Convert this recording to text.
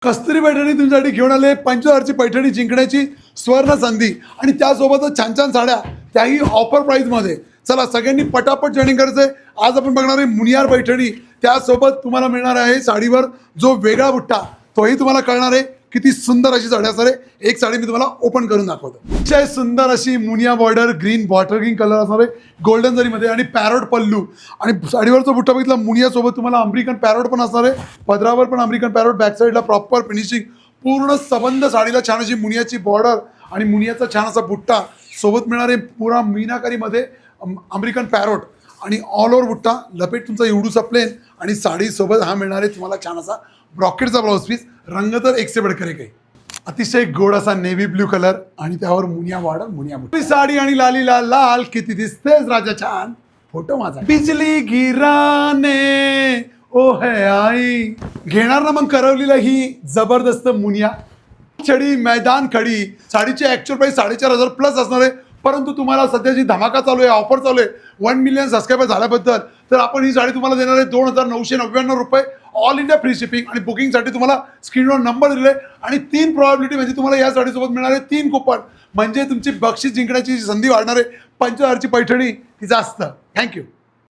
कस्तुरी पैठणी तुमच्यासाठी घेऊन आले 25,000ची पैठणी जिंकण्याची स्वर्ण संधी आणि त्यासोबतच छान छान साड्या त्याही ऑफर प्राईजमध्ये. चला सगळ्यांनी पटापट जॉईनिंग करायचं आहे. आज आपण बघणार आहे मुनियार पैठणी. त्यासोबत तुम्हाला मिळणार आहे साडीवर जो वेगळा बुट्टा, तोही तुम्हाला कळणार आहे. किती सुंदर अशी साडी असणार आहे. एक साडी मी तुम्हाला ओपन करून दाखवतो. अतिशय सुंदर अशी Muniya border, green bottle green colour असणार आहे गोल्डन जरीमध्ये आणि पॅरोट पल्लू. आणि साडीवरचा बुट्टा बघितला मुनियासोबत तुम्हाला अमेरिकन पॅरोट पण असणार आहे. पदरावर पण अमेरिकन पॅरोट, बॅक साईडला प्रॉपर फिनिशिंग, पूर्ण सबंध साडीला छान अशी मुनियाची बॉर्डर आणि मुनियाचा छान असा बुट्टा सोबत मिळणार आहे. पुरा मीनाकारीमध्ये अमेरिकन पॅरोट आणि ऑल ओव्हर बुट्टा, लपेट तुमचा एवढूसा प्लेन आणि साडीसोबत हा मिळणार आहे तुम्हाला छान असा ब्रॉकेटचा ब्लाऊज पीस. रंग तर एक से बढ़कर एक आहे. अतिशय गोड असा नेव्ही ब्ल्यू कलर आणि त्यावर मुनिया बॉर्डर, मुनिया बुट्टा. साडी आणि लालीला लाल किती दिसतेस राजा छान. फोटो माझा. बिजली गिराने ओ है आई. घेणार ना मग करवलीला ही जबरदस्त मुनिया छडी मैदान खडी. साडीची ॲक्च्युअल प्राईस 4,500 प्लस असणार आहे. परंतु तुम्हाला सध्याची धमाका चालू आहे, ऑफर चालू आहे 1 मिलियन सबस्क्रायबर झाल्याबद्दल, तर आपण ही साडी तुम्हाला देणार आहे 2,999 रुपये. All India free shipping. आणि बुकिंगसाठी तुम्हाला स्क्रीनवर नंबर दिले आणि 3 प्रॉबिलिटी म्हणजे तुम्हाला या साडीसोबत मिळणार आहे 3 कुपन. म्हणजे तुमची बक्षीस जिंकण्याची संधी वाढणार आहे. 25,000ची पैठणी ती जास्त. थँक्यू.